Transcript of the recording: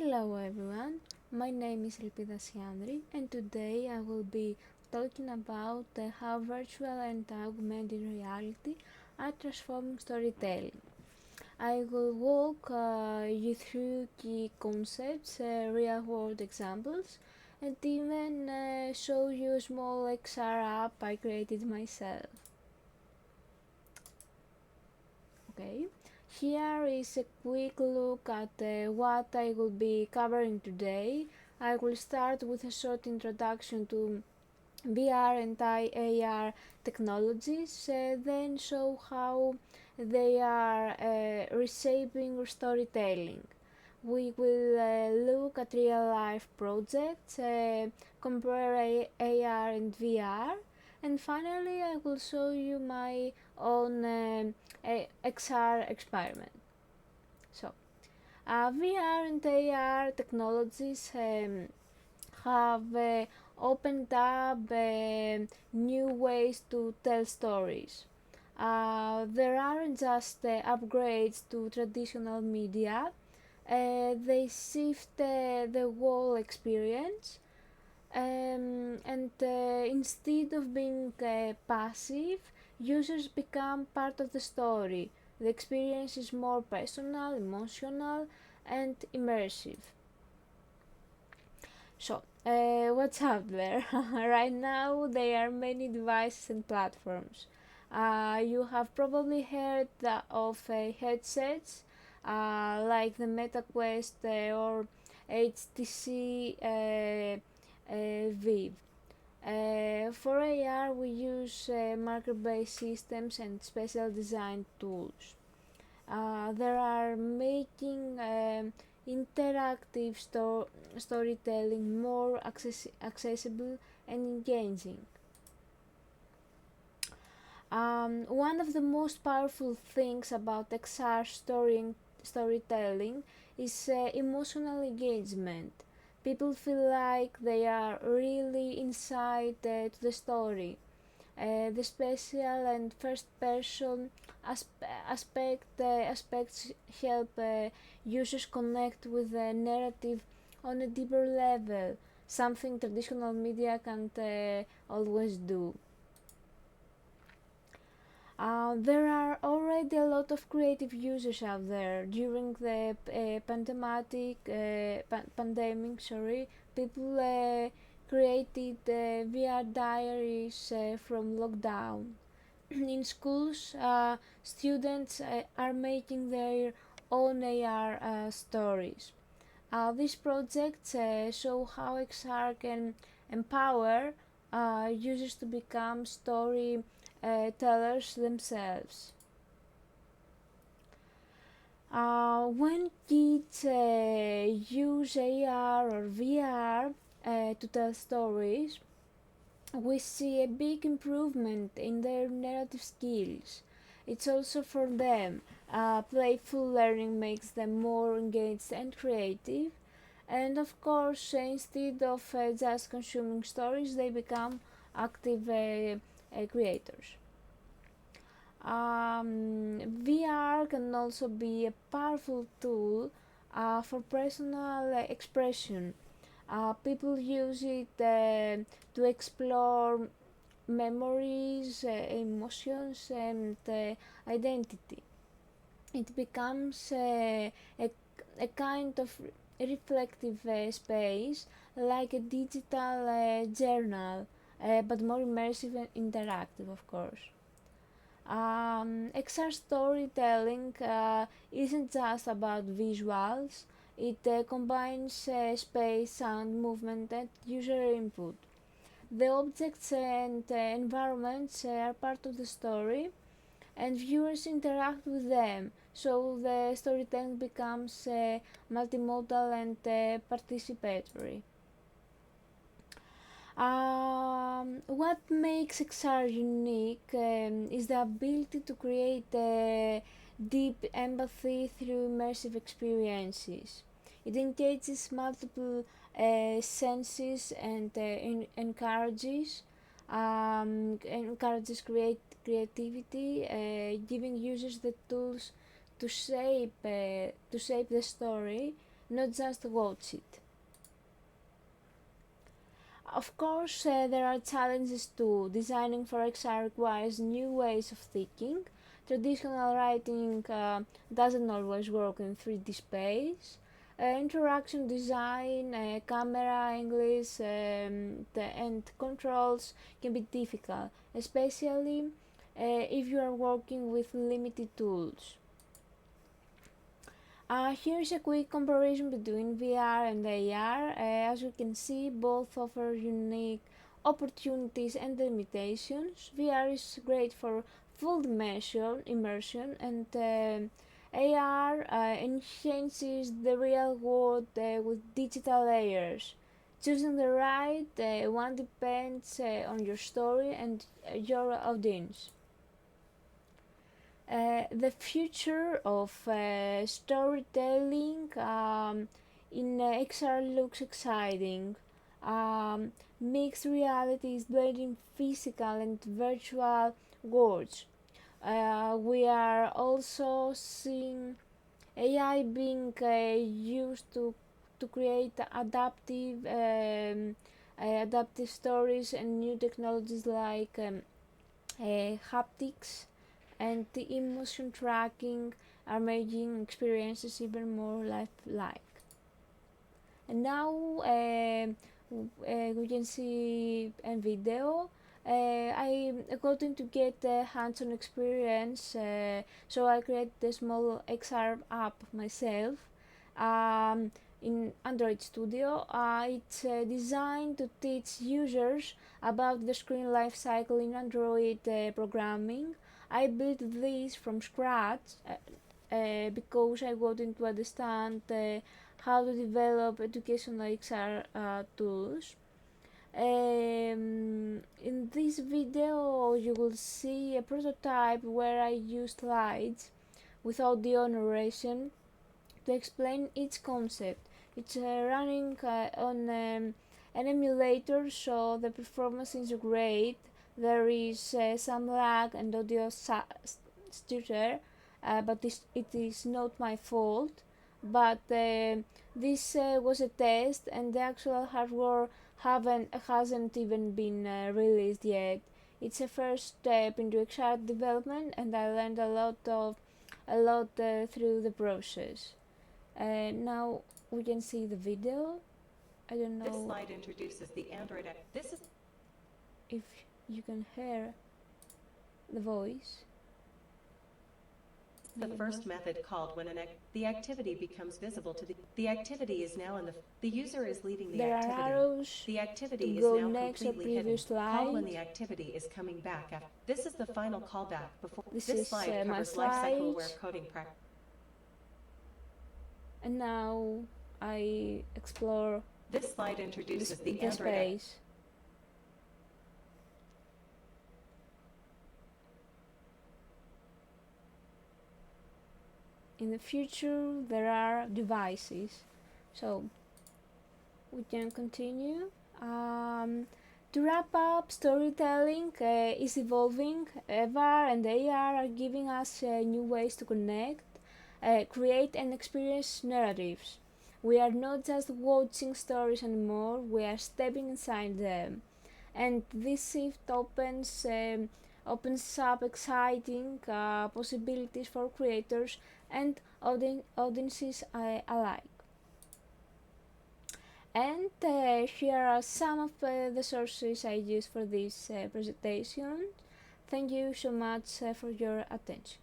Hello everyone, my name is Elpida Siandri and today I will be talking about how virtual and augmented reality are transforming storytelling. I will walk you through key concepts, real world examples, and even show you a small XR app I created myself. Okay, here is a quick look at what I will be covering today. I will start with a short introduction to VR and AR technologies, then show how they are reshaping storytelling. We will look at real life projects, compare AR and VR, and finally I will show you my own XR experiment. So, VR and AR technologies have opened up new ways to tell stories. There aren't just upgrades to traditional media, they shift the whole experience, and instead of being passive, users become part of the story. The experience is more personal, emotional, and immersive. So, what's out there? Right now, there are many devices and platforms. You have probably heard of headsets like the Meta Quest or HTC Vive. For AR, we use marker-based systems and special design tools. They are making interactive storytelling more accessible and engaging. One of the most powerful things about XR storytelling is emotional engagement. People feel like they are really inside to the story. The special and first person aspects help users connect with the narrative on a deeper level, something traditional media can't always do. There are already a lot of creative users out there. During the pandemic, people created VR diaries from lockdown. In schools, students are making their own AR stories. These projects show how XR can empower users to become story tellers themselves. When kids use AR or VR to tell stories, we see a big improvement in their narrative skills. It's also for them. Playful learning makes them more engaged and creative. And of course, instead of just consuming stories, they become active creators. VR can also be a powerful tool for personal expression. People use it to explore memories, emotions, and identity. It becomes a kind of reflective space, like a digital journal, but more immersive and interactive, of course. XR storytelling isn't just about visuals, it combines space, sound, movement, and user input. The objects and environments are part of the story, and viewers interact with them, so the storytelling becomes multimodal and participatory. What makes XR unique is the ability to create deep empathy through immersive experiences. It engages multiple senses and encourages creativity, giving users the tools to shape the story not just watch it. Of course, there are challenges too. Designing for XR requires new ways of thinking. Traditional writing doesn't always work in 3D space. Interaction design, camera angles, and controls can be difficult, especially if you are working with limited tools. Here's a quick comparison between VR and AR. As you can see, both offer unique opportunities and limitations. VR is great for full immersion, and AR enhances the real world with digital layers. Choosing the right one depends on your story and your audience. The future of storytelling in XR looks exciting. Mixed reality is blending physical and virtual worlds. We are also seeing AI being used to create adaptive stories, and new technologies like haptics and the emotion tracking are making experiences even more lifelike. And now we can see a video. I got to get a hands-on experience, so I created a small XR app myself in Android Studio. It's designed to teach users about the screen life cycle in Android programming. I built this from scratch because I wanted to understand how to develop educational XR tools. In this video you will see a prototype where I use slides with audio narration to explain each concept. It's running on an emulator, so the performance is great. There is some lag and audio stutter, but it is not my fault. But this was a test, and the actual hardware hasn't even been released yet. It's a first step into XR development, and I learned a lot through the process. Now we can see the video. I don't know. This slide introduces the Android app. This is if you can hear the voice. the first method called when the activity becomes visible to the activity is now in the user is leaving the There activity. are arrows The activity to is go now next or completely hidden. previous slide. Call when the activity is coming back. This is the final callback before This is slide my covers lifecycle aware slides. coding practice. And now I explore This slide introduces the the Android app. space. In the future there are devices, so we can continue. To wrap up, storytelling is evolving. VR and AR are giving us new ways to connect, create and experience narratives. We are not just watching stories anymore, we are stepping inside them. And this shift opens up exciting possibilities for creators and audiences alike. And here are some of the sources I used for this presentation. Thank you so much for your attention.